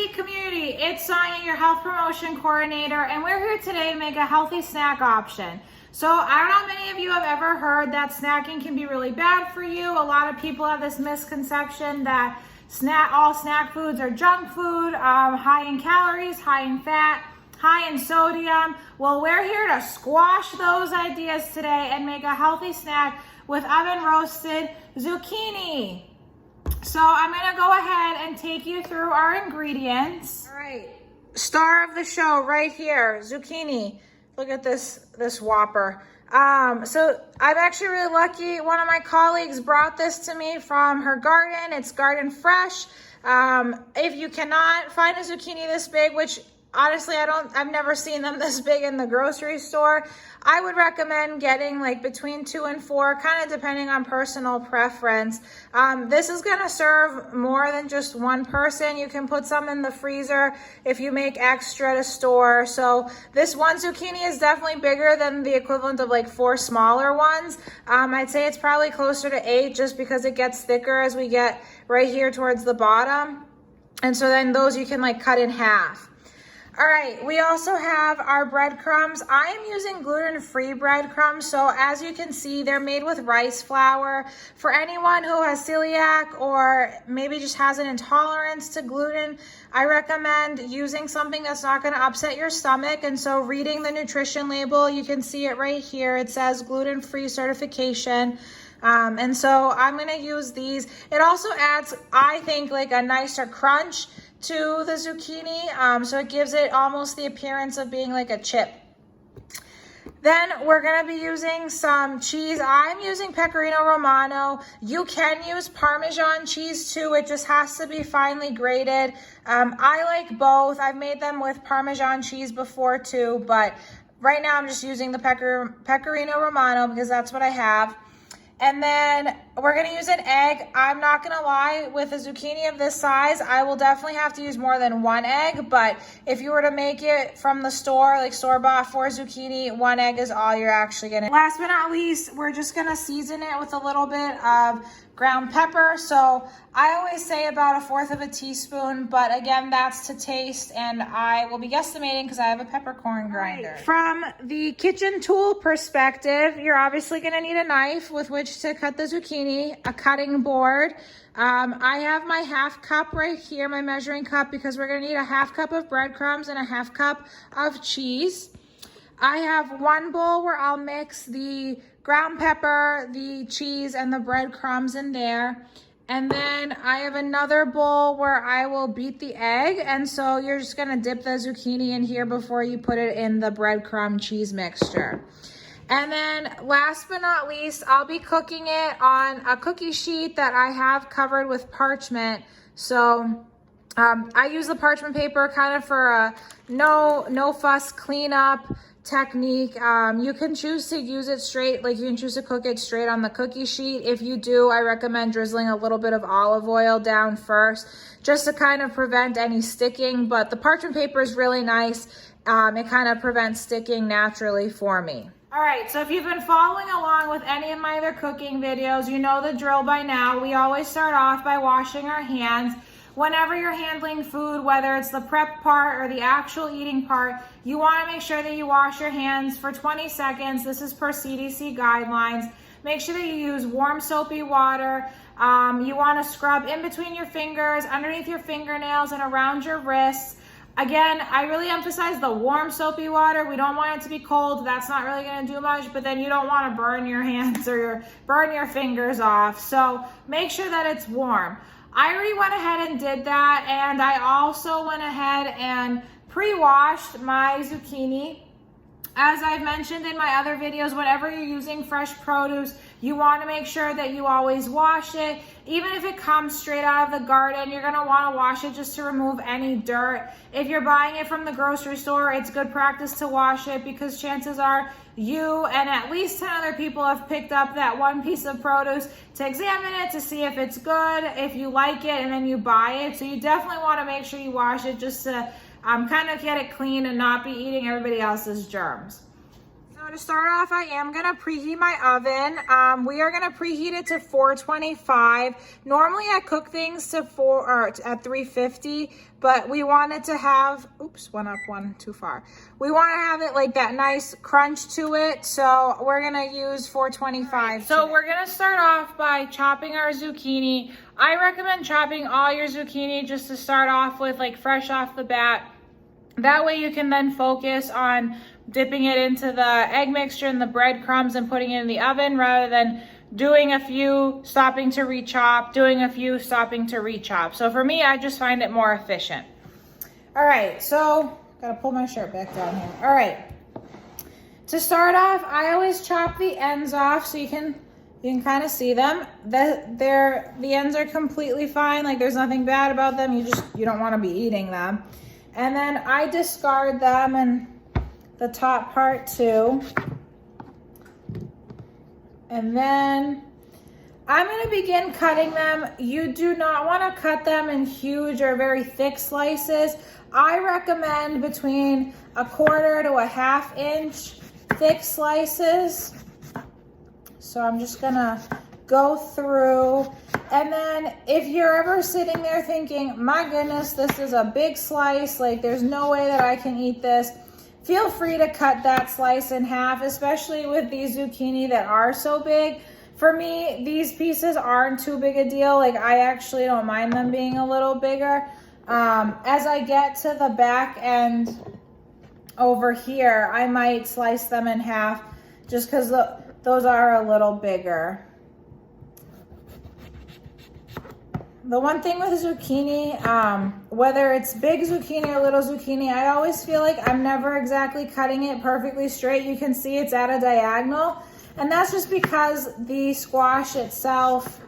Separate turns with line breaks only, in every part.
Preheat community, it's Sonia, your health promotion coordinator, and we're here today to make a healthy snack option. So I don't know how many of you have ever heard that snacking can be really bad for you. A lot of people have this misconception that all snack foods are junk food, high in calories, high in fat, high in sodium. Well, we're here to squash those ideas today and make a healthy snack with oven roasted zucchini. So I'm gonna go ahead and take you through our ingredients. All right, star of the show right here, zucchini. Look at this whopper. So I'm actually really lucky. One of my colleagues brought this to me from her garden. It's garden fresh. If you cannot find a zucchini this big, which honestly, I've never seen them this big in the grocery store, I would recommend getting like between 2 and 4, kind of depending on personal preference. This is gonna serve more than just one person. You can put some in the freezer if you make extra to store. So this one zucchini is definitely bigger than the equivalent of like 4 smaller ones. I'd say it's probably closer to 8 just because it gets thicker as we get right here towards the bottom. And so then those you can like cut in half. All right, we also have our breadcrumbs. I am using gluten-free breadcrumbs, so as you can see, they're made with rice flour. For anyone who has celiac or maybe just has an intolerance to gluten, I recommend using something that's not gonna upset your stomach. And so reading the nutrition label, you can see it right here. It says gluten-free certification. And so I'm gonna use these. It also adds, I think, like a nicer crunch to the zucchini, so it gives it almost the appearance of being like a chip. Then we're gonna be using some cheese. I'm using Pecorino Romano. You can use Parmesan cheese too. It just has to be finely grated. I like both. I've made them with Parmesan cheese before too, but right now I'm just using the Pecorino Romano because that's what I have. And then we're gonna use an egg. I'm not gonna lie, with a zucchini of this size, I will definitely have to use more than 1 egg, but if you were to make it from the store, like store-bought for zucchini, 1 egg is all you're actually gonna. Last but not least, we're just gonna season it with a little bit of ground pepper. So I always say about 1/4 teaspoon, but again, that's to taste, and I will be guesstimating because I have a peppercorn grinder. From the kitchen tool perspective, you're obviously gonna need a knife with which to cut the zucchini, a cutting board. I have my 1/2 cup right here, my measuring cup, because we're gonna need a 1/2 cup of breadcrumbs and a 1/2 cup of cheese. I have one bowl where I'll mix the ground pepper, the cheese, and the breadcrumbs in there. And then I have another bowl where I will beat the egg. And so you're just gonna dip the zucchini in here before you put it in the breadcrumb cheese mixture. And then last but not least, I'll be cooking it on a cookie sheet that I have covered with parchment. So I use the parchment paper kind of for a no fuss cleanup technique. You can choose to use it straight, like you can choose to cook it straight on the cookie sheet. If you do, I recommend drizzling a little bit of olive oil down first just to kind of prevent any sticking, but the parchment paper is really nice. It kind of prevents sticking naturally for me. All right, so if you've been following along with any of my other cooking videos, you know the drill by now. We always start off by washing our hands. Whenever you're handling food, whether it's the prep part or the actual eating part, you wanna make sure that you wash your hands for 20 seconds. This is per CDC guidelines. Make sure that you use warm soapy water. You wanna scrub in between your fingers, underneath your fingernails, and around your wrists. Again, I really emphasize the warm soapy water. We don't want it to be cold. That's not really gonna do much, but then you don't wanna burn your hands or burn your fingers off. So make sure that it's warm. I already went ahead and did that, and I also went ahead and pre-washed my zucchini. As I've mentioned in my other videos, whenever you're using fresh produce, you want to make sure that you always wash it. Even if it comes straight out of the garden, you're going to want to wash it just to remove any dirt. If you're buying it from the grocery store, it's good practice to wash it because chances are you and at least 10 other people have picked up that one piece of produce to examine it to see if it's good, if you like it, and then you buy it. So you definitely want to make sure you wash it just to kind of get it clean and not be eating everybody else's germs. So To start off, I am gonna preheat my oven. We are gonna preheat it to 425. Normally I cook things to at 350, but we wanted to have, oops, one up, one too far. We wanna have it like that nice crunch to it, so we're gonna use 425. Right, so we're gonna start off by chopping our zucchini. I recommend chopping all your zucchini just to start off with, like fresh off the bat. That way you can then focus on dipping it into the egg mixture and the breadcrumbs and putting it in the oven rather than doing a few, stopping to re-chop, doing a few, stopping to re-chop. So for me, I just find it more efficient. All right, so gotta pull my shirt back down here. All right, to start off, I always chop the ends off so you can kind of see them. The ends are completely fine, like there's nothing bad about them. You don't want to be eating them. And then I discard them and the top part too. And then I'm going to begin cutting them. You do not want to cut them in huge or very thick slices. I recommend between 1/4 to 1/2 inch thick slices. So I'm just going to go through. And then if you're ever sitting there thinking, my goodness, this is a big slice, like there's no way that I can eat this, feel free to cut that slice in half, especially with these zucchini that are so big. For me, these pieces aren't too big a deal. Like I actually don't mind them being a little bigger. As I get to the back end over here, I might slice them in half just because those are a little bigger. The one thing with zucchini, whether it's big zucchini or little zucchini, I always feel like I'm never exactly cutting it perfectly straight. You can see it's at a diagonal, and that's just because the squash itself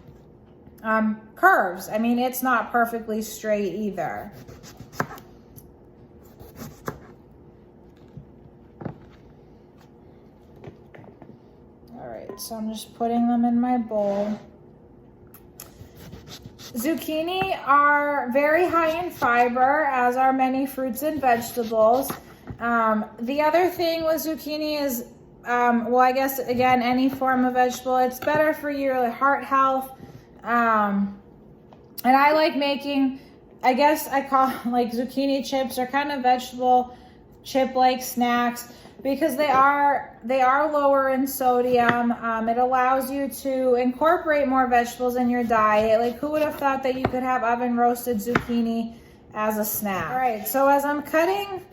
curves. I mean, it's not perfectly straight either. All right, so I'm just putting them in my bowl. Zucchini are very high in fiber, as are many fruits and vegetables. The other thing with zucchini is, well, I guess, again, any form of vegetable, it's better for your heart health. And I like making, I guess I call like zucchini chips or kind of vegetable chip-like snacks, because they are lower in sodium. It allows you to incorporate more vegetables in your diet. Like who would have thought that you could have oven roasted zucchini as a snack? All right, so as I'm cutting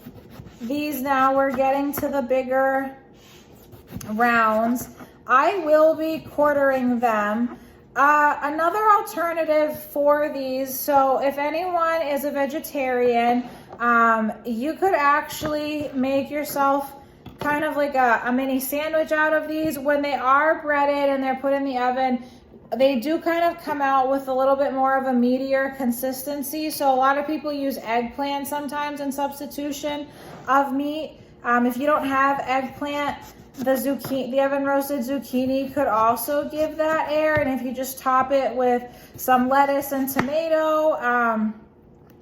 these now, we're getting to the bigger rounds. I will be quartering them. Another alternative for these, so if anyone is a vegetarian, you could actually make yourself kind of like a mini sandwich out of these. When they are breaded and they're put in the oven, they do kind of come out with a little bit more of a meatier consistency. So a lot of people use eggplant sometimes in substitution of meat. If you don't have eggplant, the oven roasted zucchini could also give that air. And if you just top it with some lettuce and tomato,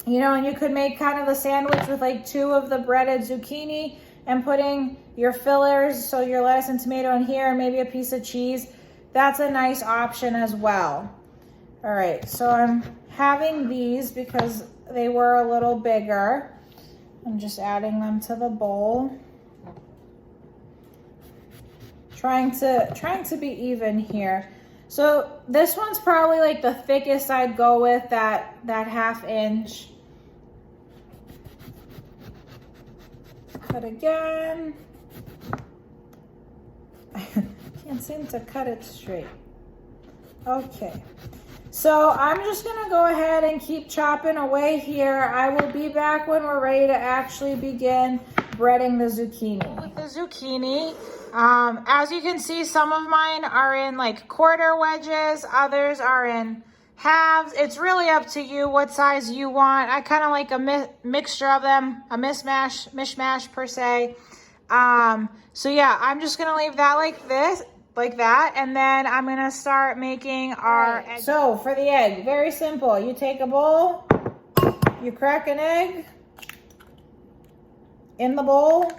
you know, and you could make kind of a sandwich with like 2 of the breaded zucchini and putting your fillers, so your lettuce and tomato in here and maybe a piece of cheese. That's a nice option as well. All right, so I'm having these because they were a little bigger. I'm just adding them to the bowl. Trying to be even here. So this one's probably like the thickest I'd go with, that 1/2 inch. Cut again. I can't seem to cut it straight. Okay, so I'm just gonna go ahead and keep chopping away here. I will be back when we're ready to actually begin breading the zucchini. With the zucchini, as you can see, some of mine are in like quarter wedges, others are in halves. It's really up to you what size you want. I kind of like a mixture of them, a mishmash per se. So yeah, I'm just gonna leave that like this, like that, and then I'm gonna start making our egg. So for the egg, very simple. You take a bowl, you crack an egg in the bowl.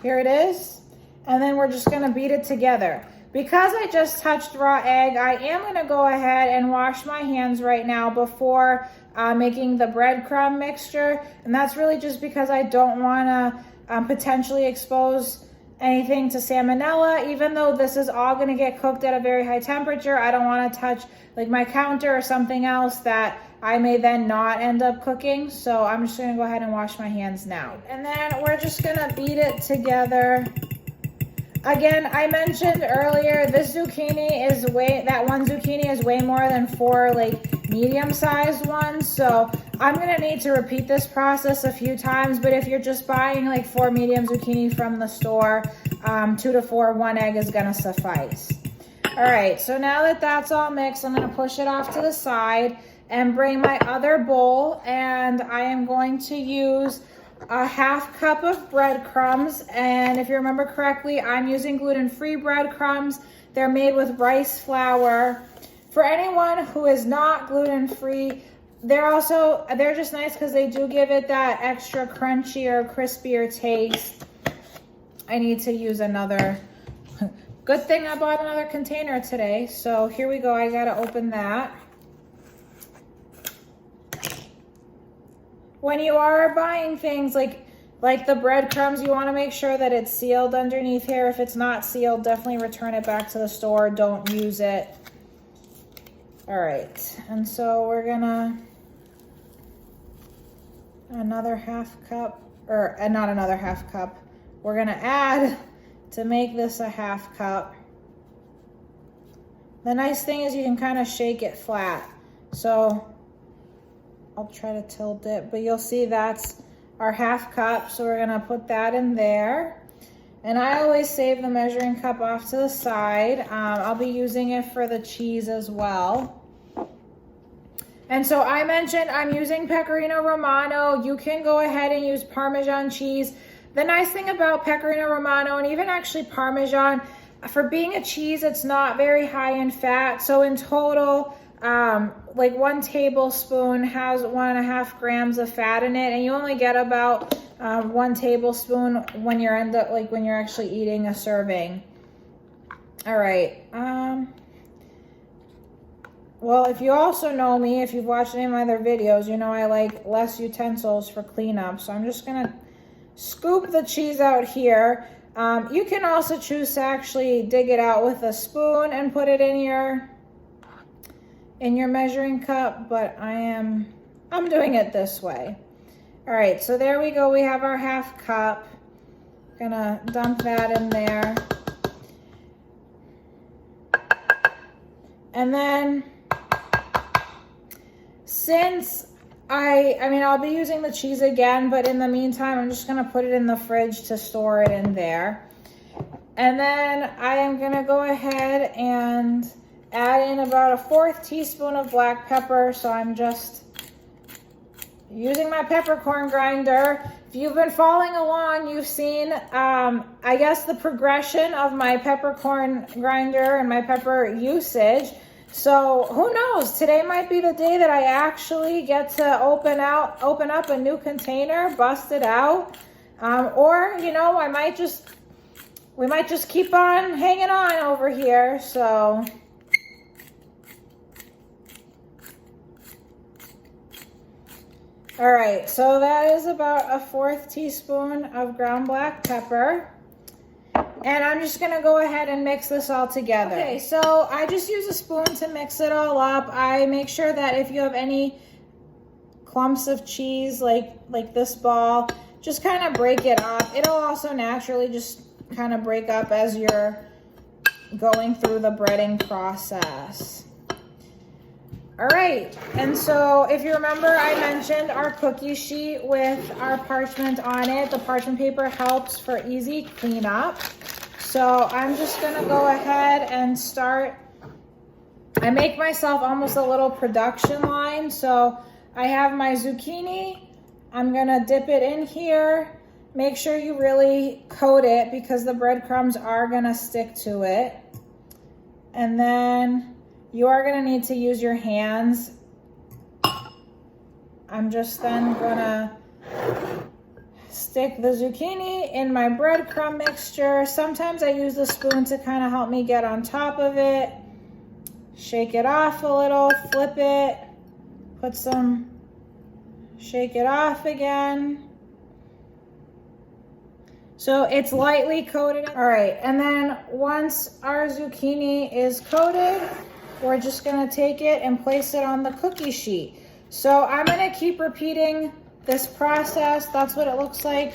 Here it is. and then we're just gonna beat it together. Because I just touched raw egg, I am gonna go ahead and wash my hands right now before making the breadcrumb mixture. And that's really just because I don't wanna potentially expose anything to salmonella. Even though this is all gonna get cooked at a very high temperature, I don't wanna touch like my counter or something else that I may then not end up cooking. So I'm just gonna go ahead and wash my hands now. And then we're just gonna beat it together. Again, I mentioned earlier, this zucchini is that one zucchini is way more than 4 like medium-sized ones. So I'm gonna need to repeat this process a few times, but if you're just buying like 4 medium zucchini from the store, 2 to 4, 1 egg is gonna suffice. All right, so now that that's all mixed, I'm gonna push it off to the side and bring my other bowl, and I am going to use a 1/2 cup of breadcrumbs. And if you remember correctly, I'm using gluten-free breadcrumbs. They're made with rice flour. For anyone who is not gluten-free, they're just nice because they do give it that extra crunchier, crispier taste. I need to use another. Good thing I bought another container today. So here we go, I gotta open that. When you are buying things like the breadcrumbs, you want to make sure that it's sealed underneath here. If it's not sealed, definitely return it back to the store. Don't use it. All right, and so we're gonna another 1/2 cup, or not another 1/2 cup. We're gonna add, to make this a 1/2 cup. The nice thing is you can kind of shake it flat. So I'll try to tilt it, but you'll see that's our 1/2 cup. So we're gonna put that in there. And I always save the measuring cup off to the side. I'll be using it for the cheese as well. And so I mentioned I'm using Pecorino Romano. You can go ahead and use Parmesan cheese. The nice thing about Pecorino Romano, and even actually Parmesan, for being a cheese, it's not very high in fat. So in total, like 1 tablespoon has 1.5 grams of fat in it, and you only get about 1 tablespoon when you're when you're actually eating a serving. All right. Well, if you also know me, if you've watched any of my other videos, you know I like less utensils for cleanup. So I'm just gonna scoop the cheese out here. You can also choose to actually dig it out with a spoon and put it in your measuring cup, but I'm doing it this way. All right, so there we go. We have our 1/2 cup. Gonna dump that in there. And then since I'll be using the cheese again, but in the meantime, I'm just gonna put it in the fridge to store it in there. And then I am gonna go ahead and add in about a 1/4 teaspoon of black pepper. So I'm just using my peppercorn grinder. If you've been following along, you've seen, I guess, the progression of my peppercorn grinder and my pepper usage. So who knows? Today might be the day that I actually get to open up a new container, bust it out, or you know, we might just keep on hanging on over here. So. All right, so that is about a 1/4 teaspoon of ground black pepper. And I'm just gonna go ahead and mix this all together. Okay, so I just use a spoon to mix it all up. I make sure that if you have any clumps of cheese, like this ball, just kind of break it up. It'll also naturally just kind of break up as you're going through the breading process. All right, and so if you remember, I mentioned our cookie sheet with our parchment on it. The parchment paper helps for easy cleanup. So I'm just gonna go ahead and start. I make myself almost a little production line. So I have my zucchini. I'm gonna dip it in here. Make sure you really coat it because the breadcrumbs are gonna stick to it. And then you are gonna need to use your hands. I'm just then gonna stick the zucchini in my breadcrumb mixture. Sometimes I use the spoon to kind of help me get on top of it. Shake it off a little, flip it, put some, shake it off again. So it's lightly coated. All right, and then once our zucchini is coated, we're just gonna take it and place it on the cookie sheet. So I'm gonna keep repeating this process. That's what it looks like.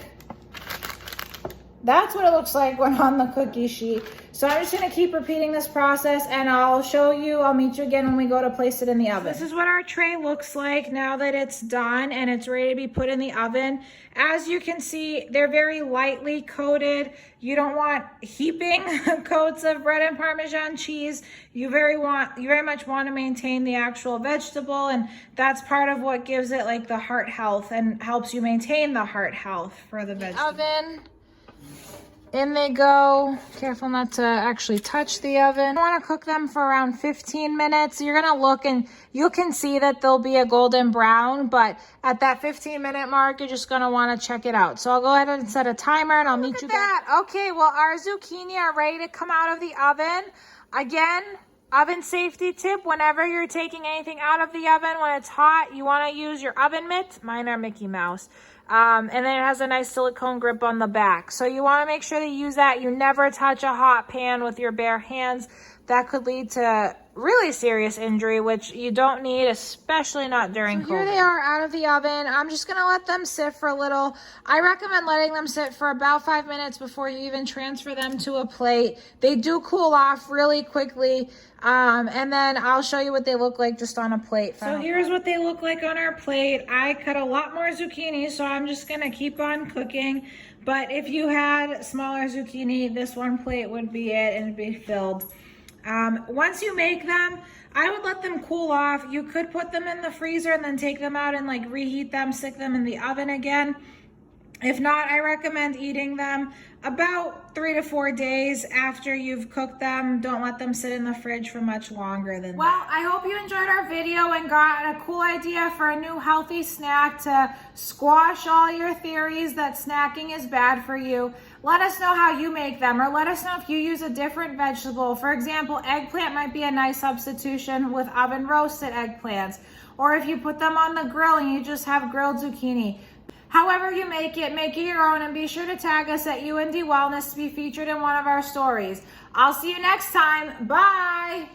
That's what it looks like when on the cookie sheet. So I'm just gonna keep repeating this process and I'll show you, I'll meet you again when we go to place it in the oven. This is what our tray looks like now that it's done and it's ready to be put in the oven. As you can see, they're very lightly coated. You don't want heaping coats of bread and Parmesan cheese. You very much want to maintain the actual vegetable, and that's part of what gives it like the heart health and helps you maintain the heart health for the vegetable. Oven. In they go. Careful not to actually touch the oven. I want to cook them for around 15 minutes. You're going to look and you can see that they'll be a golden brown, but at that 15-minute mark, you're just going to want to check it out. So I'll go ahead and set a timer and I'll meet you there. Okay, well, our zucchini are ready to come out of the oven. Again, oven safety tip, whenever you're taking anything out of the oven, when it's hot, you want to use your oven mitt. Mine are Mickey Mouse. And then it has a nice silicone grip on the back. So you want to make sure that you use that. You never touch a hot pan with your bare hands. That could lead to really serious injury, which you don't need, especially not during COVID. Here they are out of the oven. I'm just going to let them sit for a little. I recommend letting them sit for about 5 minutes before you even transfer them to a plate. They do cool off really quickly. And then I'll show you what they look like just on a plate. So here's what they look like on our plate. I cut a lot more zucchini, so I'm just going to keep on cooking. But if you had smaller zucchini, this one plate would be it and it'd be filled. Once you make them, I would let them cool off. You could put them in the freezer and then take them out and like reheat them, stick them in the oven again. If not, I recommend eating them about 3 to 4 days after you've cooked them. Don't let them sit in the fridge for much longer than that. Well, I hope you enjoyed our video and got a cool idea for a new healthy snack to squash all your theories that snacking is bad for you. Let us know how you make them, or let us know if you use a different vegetable. For example, eggplant might be a nice substitution with oven roasted eggplants. Or if you put them on the grill and you just have grilled zucchini. However you make it your own, and be sure to tag us at UND Wellness to be featured in one of our stories. I'll see you next time. Bye.